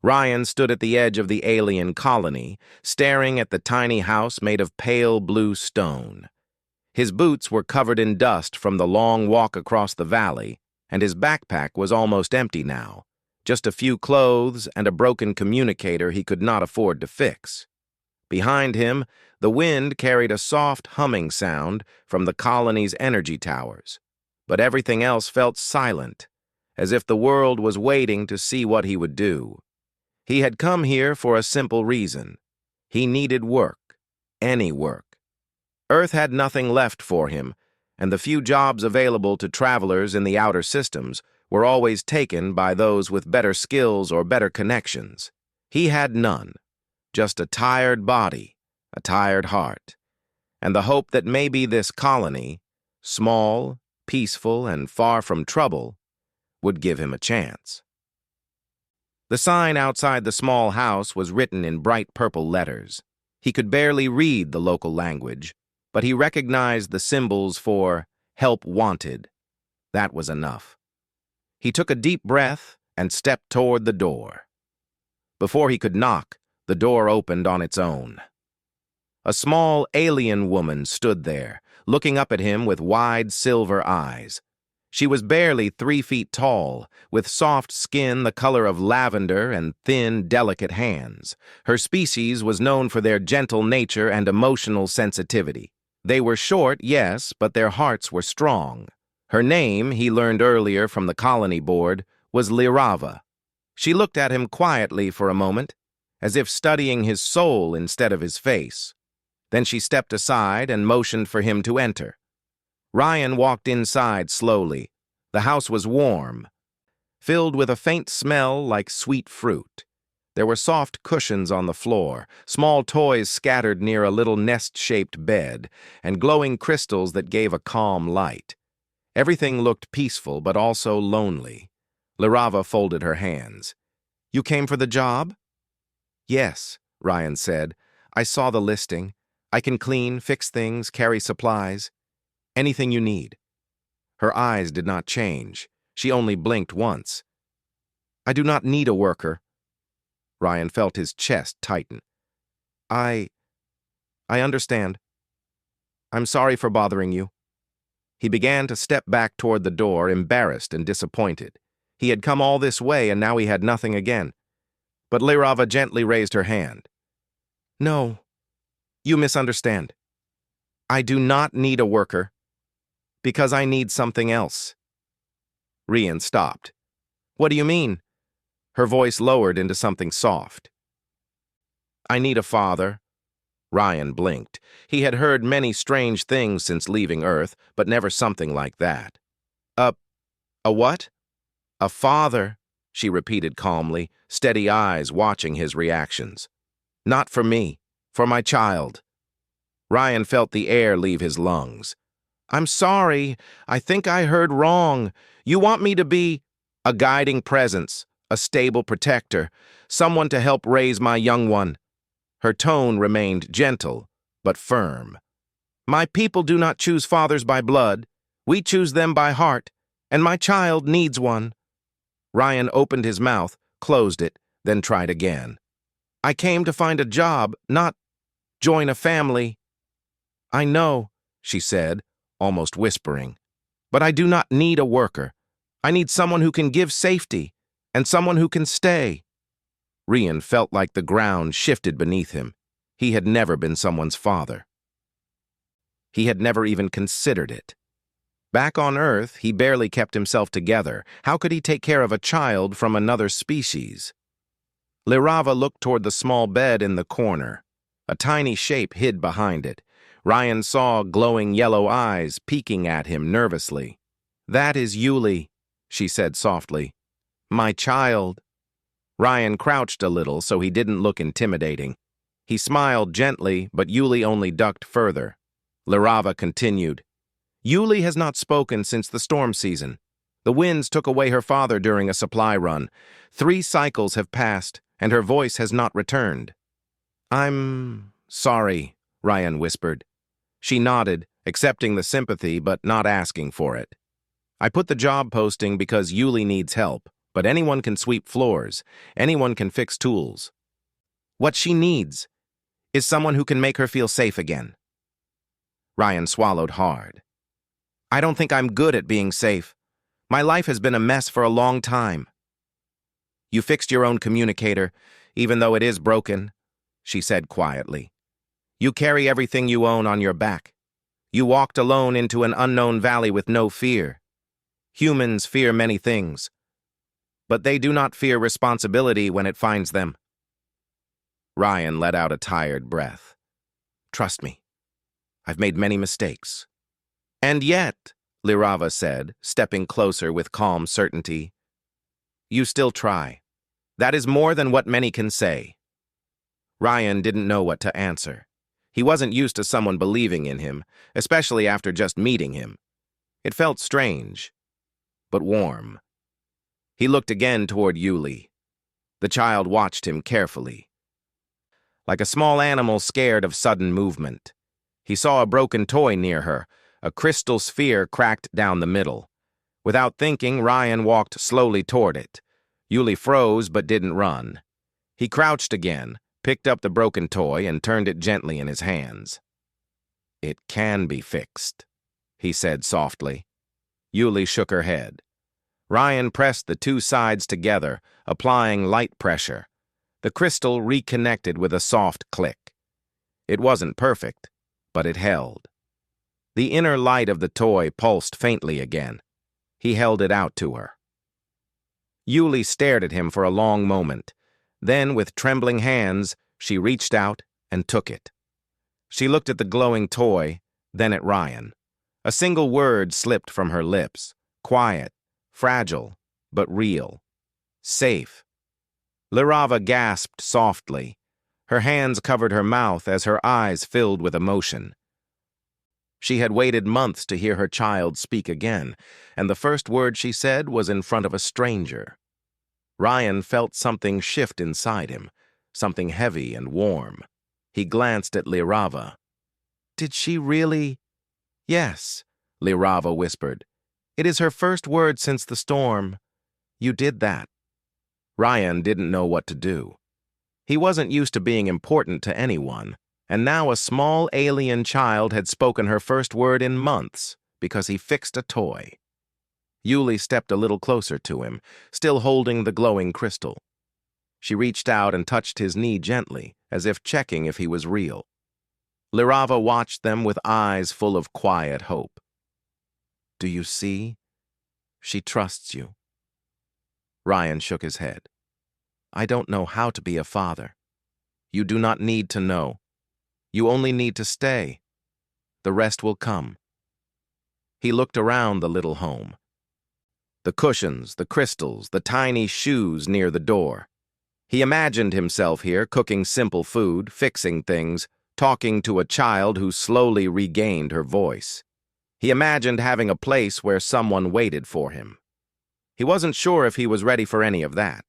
Ryan stood at the edge of the alien colony, staring at the tiny house made of pale blue stone. His boots were covered in dust from the long walk across the valley, and his backpack was almost empty now, just a few clothes and a broken communicator he could not afford to fix. Behind him, the wind carried a soft humming sound from the colony's energy towers, but everything else felt silent, as if the world was waiting to see what he would do. He had come here for a simple reason. He needed work, any work. Earth had nothing left for him, and the few jobs available to travelers in the outer systems were always taken by those with better skills or better connections. He had none, just a tired body, a tired heart, and the hope that maybe this colony, small, peaceful, and far from trouble, would give him a chance. The sign outside the small house was written in bright purple letters. He could barely read the local language, but he recognized the symbols for "Help Wanted." That was enough. He took a deep breath and stepped toward the door. Before he could knock, the door opened on its own. A small alien woman stood there, looking up at him with wide silver eyes. She was barely 3 feet tall, with soft skin the color of lavender and thin, delicate hands. Her species was known for their gentle nature and emotional sensitivity. They were short, yes, but their hearts were strong. Her name, he learned earlier from the colony board, was Lirava. She looked at him quietly for a moment, as if studying his soul instead of his face. Then she stepped aside and motioned for him to enter. Ryan walked inside slowly. The house was warm, filled with a faint smell like sweet fruit. There were soft cushions on the floor, small toys scattered near a little nest-shaped bed, and glowing crystals that gave a calm light. Everything looked peaceful but also lonely. Lirava folded her hands. "You came for the job?" "Yes," Ryan said. "I saw the listing. I can clean, fix things, carry supplies. Anything you need." Her eyes did not change. She only blinked once. "I do not need a worker." Ryan felt his chest tighten. I understand. I'm sorry for bothering you." He began to step back toward the door, embarrassed and disappointed. He had come all this way and now he had nothing again. But Lirava gently raised her hand. "No, you misunderstand. I do not need a worker, because I need something else." Ryan stopped. "What do you mean?" Her voice lowered into something soft. "I need a father." Ryan blinked. He had heard many strange things since leaving Earth, but never something like that. A what?" "A father," she repeated calmly, steady eyes watching his reactions. "Not for me, for my child." Ryan felt the air leave his lungs. "I'm sorry. I think I heard wrong. You want me to be a guiding presence, a stable protector, someone to help raise my young one." Her tone remained gentle, but firm. "My people do not choose fathers by blood. We choose them by heart, and my child needs one." Ryan opened his mouth, closed it, then tried again. "I came to find a job, not join a family." "I know," she said, almost whispering. "But I do not need a worker. I need someone who can give safety, and someone who can stay." Ryan felt like the ground shifted beneath him. He had never been someone's father. He had never even considered it. Back on Earth, he barely kept himself together. How could he take care of a child from another species? Lirava looked toward the small bed in the corner. A tiny shape hid behind it. Ryan saw glowing yellow eyes peeking at him nervously. "That is Yuli," she said softly. "My child." Ryan crouched a little so he didn't look intimidating. He smiled gently, but Yuli only ducked further. Lirava continued. "Yuli has not spoken since the storm season. The winds took away her father during a supply run. 3 cycles have passed, and her voice has not returned." "I'm sorry," Ryan whispered. She nodded, accepting the sympathy but not asking for it. "I put the job posting because Yuli needs help, but anyone can sweep floors. Anyone can fix tools. What she needs is someone who can make her feel safe again. Ryan swallowed hard. I don't think I'm good at being safe. My life has been a mess for a long time. You fixed your own communicator, even though it is broken, she said quietly. You carry everything you own on your back. You walked alone into an unknown valley with no fear. Humans fear many things, but they do not fear responsibility when it finds them. Ryan let out a tired breath. Trust me, I've made many mistakes. And yet, Lirava said, stepping closer with calm certainty, you still try. That is more than what many can say. Ryan didn't know what to answer. He wasn't used to someone believing in him, especially after just meeting him. It felt strange, but warm. He looked again toward Yuli. The child watched him carefully. Like a small animal scared of sudden movement. He saw a broken toy near her, a crystal sphere cracked down the middle. Without thinking, Ryan walked slowly toward it. Yuli froze but didn't run. He crouched again, picked up the broken toy, and turned it gently in his hands. It can be fixed, he said softly. Yuli shook her head. Ryan pressed the two sides together, applying light pressure. The crystal reconnected with a soft click. It wasn't perfect, but it held. The inner light of the toy pulsed faintly again. He held it out to her. Yuli stared at him for a long moment. Then, with trembling hands, she reached out and took it. She looked at the glowing toy, then at Ryan. A single word slipped from her lips. Quiet, fragile, but real. Safe. Lirava gasped softly. Her hands covered her mouth as her eyes filled with emotion. She had waited months to hear her child speak again, and the first word she said was in front of a stranger. Ryan felt something shift inside him, something heavy and warm. He glanced at Lirava. Did she really? Yes, Lirava whispered. It is her first word since the storm. You did that. Ryan didn't know what to do. He wasn't used to being important to anyone, and now a small alien child had spoken her first word in months because he fixed a toy. Yuli stepped a little closer to him, still holding the glowing crystal. She reached out and touched his knee gently, as if checking if he was real. Lirava watched them with eyes full of quiet hope. Do you see? She trusts you. Ryan shook his head. I don't know how to be a father. You do not need to know. You only need to stay. The rest will come. He looked around the little home. The cushions, the crystals, the tiny shoes near the door. He imagined himself here cooking simple food, fixing things, talking to a child who slowly regained her voice. He imagined having a place where someone waited for him. He wasn't sure if he was ready for any of that.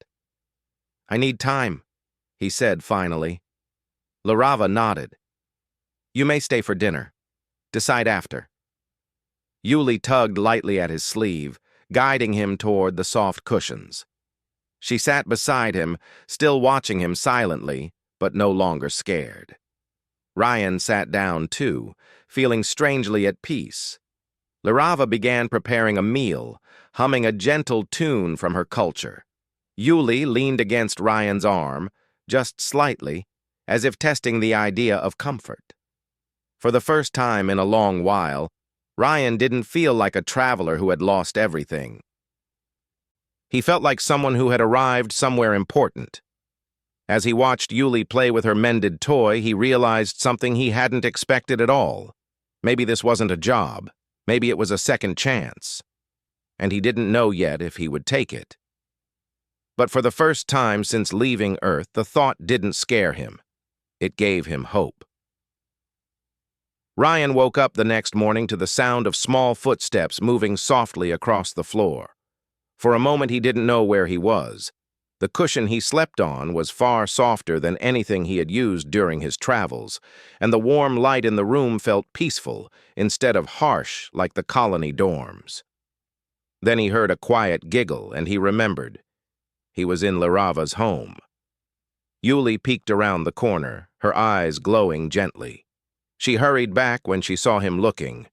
I need time, he said finally. Lirava nodded. You may stay for dinner. Decide after. Yuli tugged lightly at his sleeve, guiding him toward the soft cushions. She sat beside him, still watching him silently, but no longer scared. Ryan sat down too, feeling strangely at peace. Lirava began preparing a meal, humming a gentle tune from her culture. Yuli leaned against Ryan's arm, just slightly, as if testing the idea of comfort. For the first time in a long while, Ryan didn't feel like a traveler who had lost everything. He felt like someone who had arrived somewhere important. As he watched Yuli play with her mended toy, he realized something he hadn't expected at all. Maybe this wasn't a job. Maybe it was a second chance. And he didn't know yet if he would take it. But for the first time since leaving Earth, the thought didn't scare him. It gave him hope. Ryan woke up the next morning to the sound of small footsteps moving softly across the floor. For a moment he didn't know where he was. The cushion he slept on was far softer than anything he had used during his travels, and the warm light in the room felt peaceful instead of harsh like the colony dorms. Then he heard a quiet giggle, and he remembered. He was in Larava's home. Yuli peeked around the corner, her eyes glowing gently. She hurried back when she saw him looking,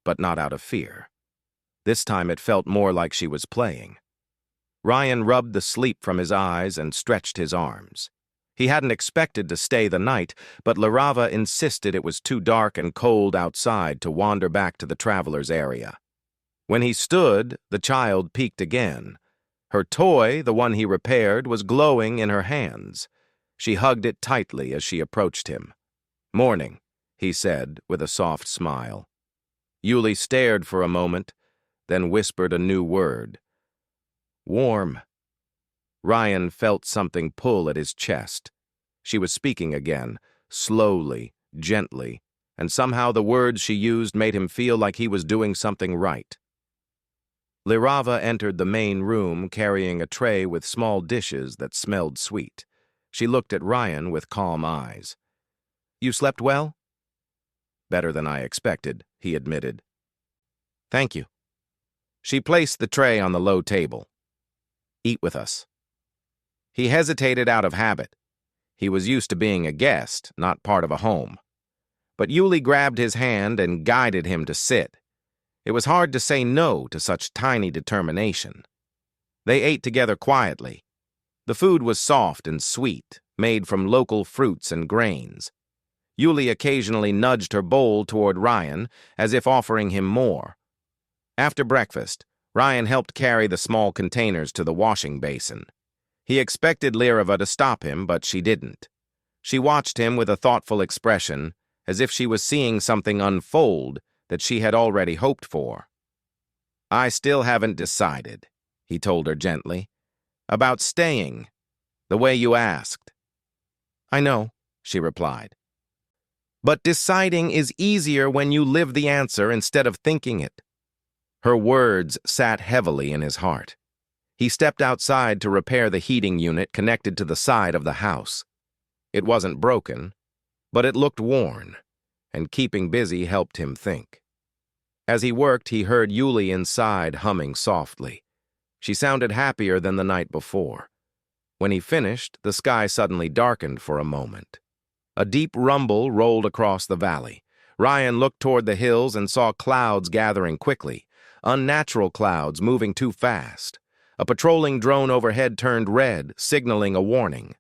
but not out of fear. This time it felt more like she was playing. Ryan rubbed the sleep from his eyes and stretched his arms. He hadn't expected to stay the night, but Larava insisted it was too dark and cold outside to wander back to the traveler's area. When he stood, the child peeked again. Her toy, the one he repaired, was glowing in her hands. She hugged it tightly as she approached him. "Morning," he said with a soft smile. Yuli stared for a moment, then whispered a new word. "Warm." Ryan felt something pull at his chest. She was speaking again, slowly, gently, and somehow the words she used made him feel like he was doing something right. Larava entered the main room carrying a tray with small dishes that smelled sweet. She looked at Ryan with calm eyes. "You slept well?" "Better than I expected," he admitted. "Thank you." She placed the tray on the low table. "Eat with us." He hesitated out of habit. He was used to being a guest, not part of a home. But Yuli grabbed his hand and guided him to sit. It was hard to say no to such tiny determination. They ate together quietly. The food was soft and sweet, made from local fruits and grains. Yuli occasionally nudged her bowl toward Ryan, as if offering him more. After breakfast, Ryan helped carry the small containers to the washing basin. He expected Larava to stop him, but she didn't. She watched him with a thoughtful expression, as if she was seeing something unfold that she had already hoped for. "I still haven't decided," he told her gently, "about staying, the way you asked." "I know," she replied. "But deciding is easier when you live the answer instead of thinking it." Her words sat heavily in his heart. He stepped outside to repair the heating unit connected to the side of the house. It wasn't broken, but it looked worn, and keeping busy helped him think. As he worked, he heard Yuli inside humming softly. She sounded happier than the night before. When he finished, the sky suddenly darkened for a moment. A deep rumble rolled across the valley. Ryan looked toward the hills and saw clouds gathering quickly, unnatural clouds moving too fast. A patrolling drone overhead turned red, signaling a warning.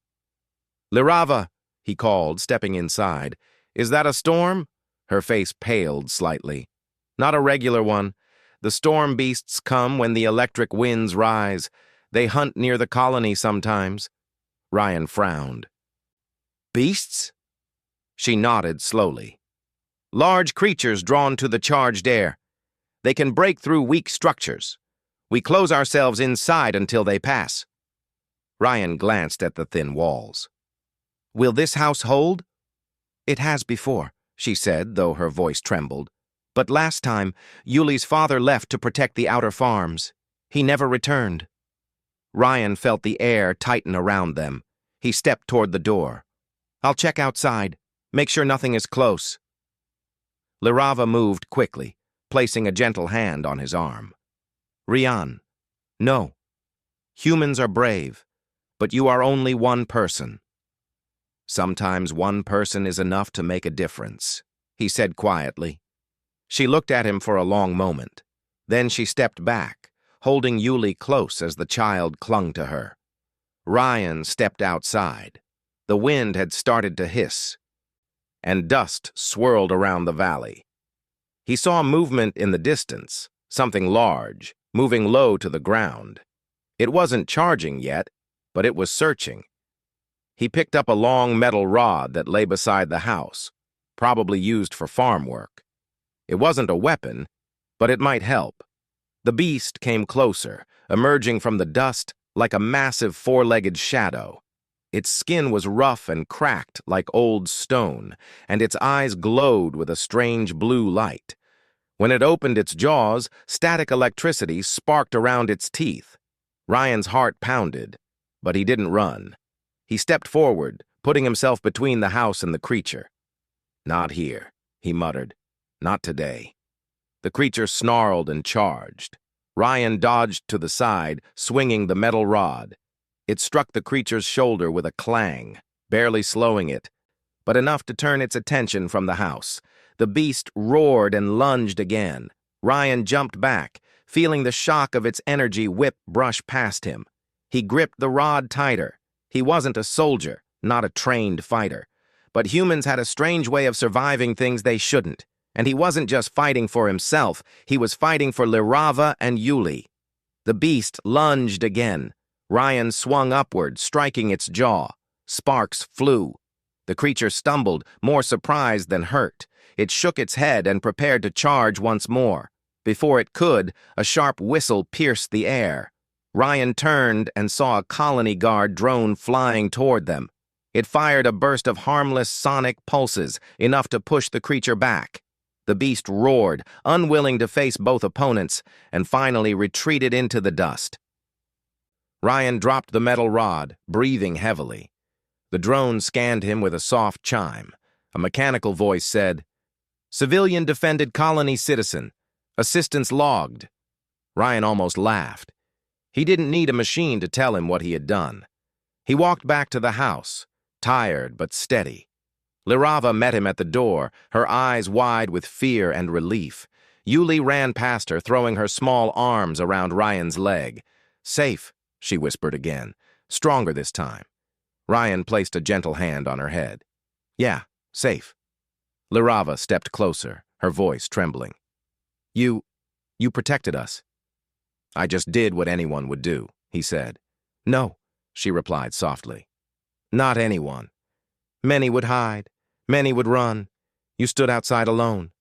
"Larava," he called, stepping inside. "Is that a storm?" Her face paled slightly. "Not a regular one. The storm beasts come when the electric winds rise. They hunt near the colony sometimes." Ryan frowned. "Beasts?" She nodded slowly. "Large creatures drawn to the charged air. They can break through weak structures. We close ourselves inside until they pass." Ryan glanced at the thin walls. "Will this house hold?" "It has before," she said, though her voice trembled. "But last time, Yuli's father left to protect the outer farms. He never returned." Ryan felt the air tighten around them. He stepped toward the door. "I'll check outside. Make sure nothing is close." Larava moved quickly, placing a gentle hand on his arm. "Rian, no. Humans are brave, but you are only one person." "Sometimes one person is enough to make a difference," he said quietly. She looked at him for a long moment. Then she stepped back, holding Yuli close as the child clung to her. Ryan stepped outside. The wind had started to hiss, and dust swirled around the valley. He saw movement in the distance, something large, moving low to the ground. It wasn't charging yet, but it was searching. He picked up a long metal rod that lay beside the house, probably used for farm work. It wasn't a weapon, but it might help. The beast came closer, emerging from the dust like a massive four-legged shadow. Its skin was rough and cracked like old stone, and its eyes glowed with a strange blue light. When it opened its jaws, static electricity sparked around its teeth. Ryan's heart pounded, but he didn't run. He stepped forward, putting himself between the house and the creature. "Not here," he muttered. "Not today." The creature snarled and charged. Ryan dodged to the side, swinging the metal rod. It struck the creature's shoulder with a clang, barely slowing it, but enough to turn its attention from the house. The beast roared and lunged again. Ryan jumped back, feeling the shock of its energy whip brush past him. He gripped the rod tighter. He wasn't a soldier, not a trained fighter. But humans had a strange way of surviving things they shouldn't. And he wasn't just fighting for himself, he was fighting for Lirava and Yuli. The beast lunged again. Ryan swung upward, striking its jaw. Sparks flew. The creature stumbled, more surprised than hurt. It shook its head and prepared to charge once more. Before it could, a sharp whistle pierced the air. Ryan turned and saw a colony guard drone flying toward them. It fired a burst of harmless sonic pulses, enough to push the creature back. The beast roared, unwilling to face both opponents, and finally retreated into the dust. Ryan dropped the metal rod, breathing heavily. The drone scanned him with a soft chime. A mechanical voice said, "Civilian defended colony citizen. Assistance logged." Ryan almost laughed. He didn't need a machine to tell him what he had done. He walked back to the house, tired but steady. Lirava met him at the door, her eyes wide with fear and relief. Yuli ran past her, throwing her small arms around Ryan's leg. "Safe," she whispered again, stronger this time. Ryan placed a gentle hand on her head. "Yeah, safe." Lirava stepped closer, her voice trembling. You protected us." "I just did what anyone would do," he said. "No," she replied softly. "Not anyone. Many would hide. Many would run. You stood outside alone."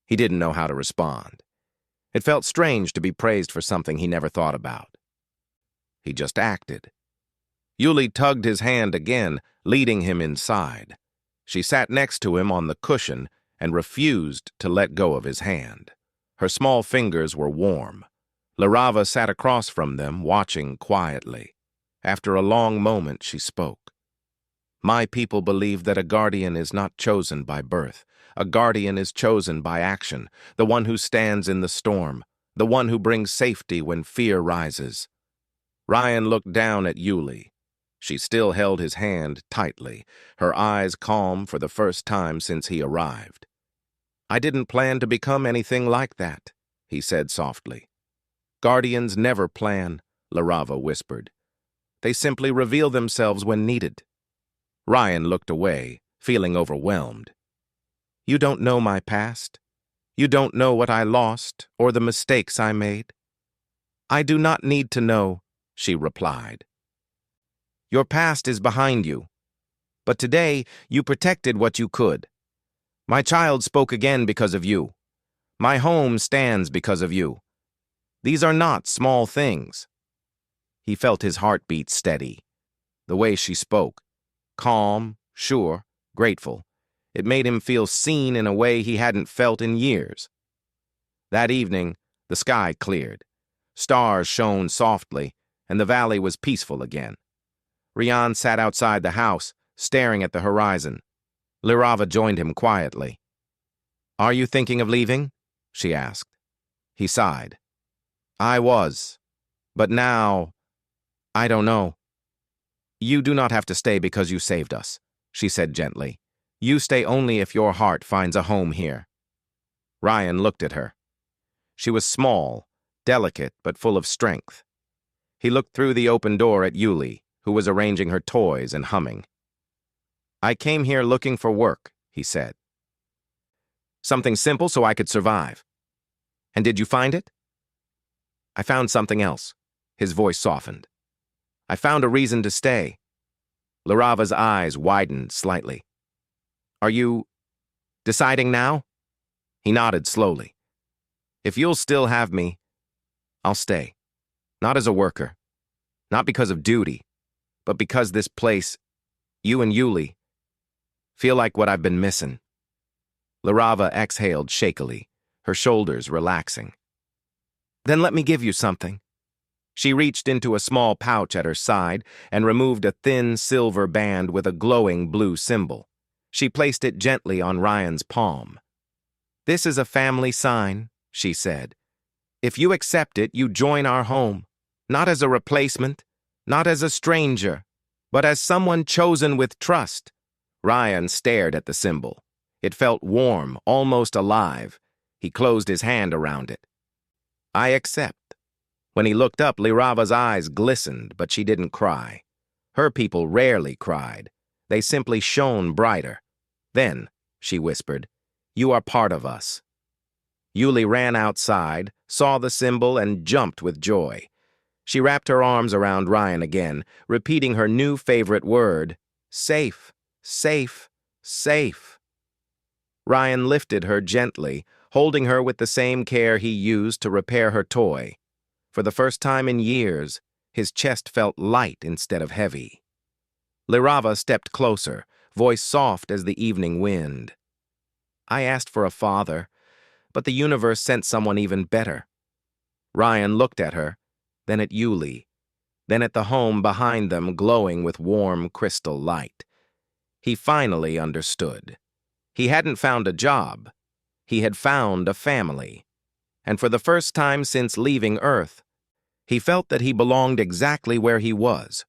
He didn't know how to respond. It felt strange to be praised for something he never thought about. He just acted. Yuli tugged his hand again, leading him inside. She sat next to him on the cushion and refused to let go of his hand. Her small fingers were warm. Lirava sat across from them, watching quietly. After a long moment, she spoke. "My people believe that a guardian is not chosen by birth. A guardian is chosen by action, the one who stands in the storm, the one who brings safety when fear rises." Ryan looked down at Yuli. She still held his hand tightly, her eyes calm for the first time since he arrived. "I didn't plan to become anything like that," he said softly. "Guardians never plan," Lirava whispered. "They simply reveal themselves when needed." Ryan looked away, feeling overwhelmed. "You don't know my past. You don't know what I lost or the mistakes I made." "I do not need to know," she replied. "Your past is behind you. But today, you protected what you could. My child spoke again because of you. My home stands because of you. These are not small things." He felt his heartbeat steady. The way she spoke, calm, sure, grateful, it made him feel seen in a way he hadn't felt in years. That evening, the sky cleared. Stars shone softly, and the valley was peaceful again. Rian sat outside the house, staring at the horizon. Lirava joined him quietly. "Are you thinking of leaving?" she asked. He sighed. "I was. But now, I don't know." "You do not have to stay because you saved us," she said gently. "You stay only if your heart finds a home here." Ryan looked at her. She was small, delicate, but full of strength. He looked through the open door at Yuli, who was arranging her toys and humming. "I came here looking for work," he said. "Something simple so I could survive." "And did you find it?" "I found something else." His voice softened. "I found a reason to stay." Lirava's eyes widened slightly. "Are you deciding now?" He nodded slowly. "If you'll still have me, I'll stay. Not as a worker. Not because of duty, but because this place, you and Yuli, feel like what I've been missing." Lirava exhaled shakily, her shoulders relaxing. "Then let me give you something." She reached into a small pouch at her side and removed a thin silver band with a glowing blue symbol. She placed it gently on Ryan's palm. "This is a family sign," she said. "If you accept it, you join our home, not as a replacement, Not as a stranger, but as someone chosen with trust. Ryan stared at the symbol. It felt warm, almost alive. He closed his hand around it. I accept. When he looked up, Lirava's eyes glistened, but she didn't cry. Her people rarely cried. They simply shone brighter. Then, she whispered, "You are part of us." Yuli ran outside, saw the symbol, and jumped with joy. She wrapped her arms around Ryan again, repeating her new favorite word, safe, safe, safe. Ryan lifted her gently, holding her with the same care he used to repair her toy. For the first time in years, his chest felt light instead of heavy. Lirava stepped closer, voice soft as the evening wind. I asked for a father, but the universe sent someone even better. Ryan looked at her, then at Yuli, then at the home behind them glowing with warm crystal light. He finally understood. He hadn't found a job. He had found a family. And for the first time since leaving Earth, he felt that he belonged exactly where he was,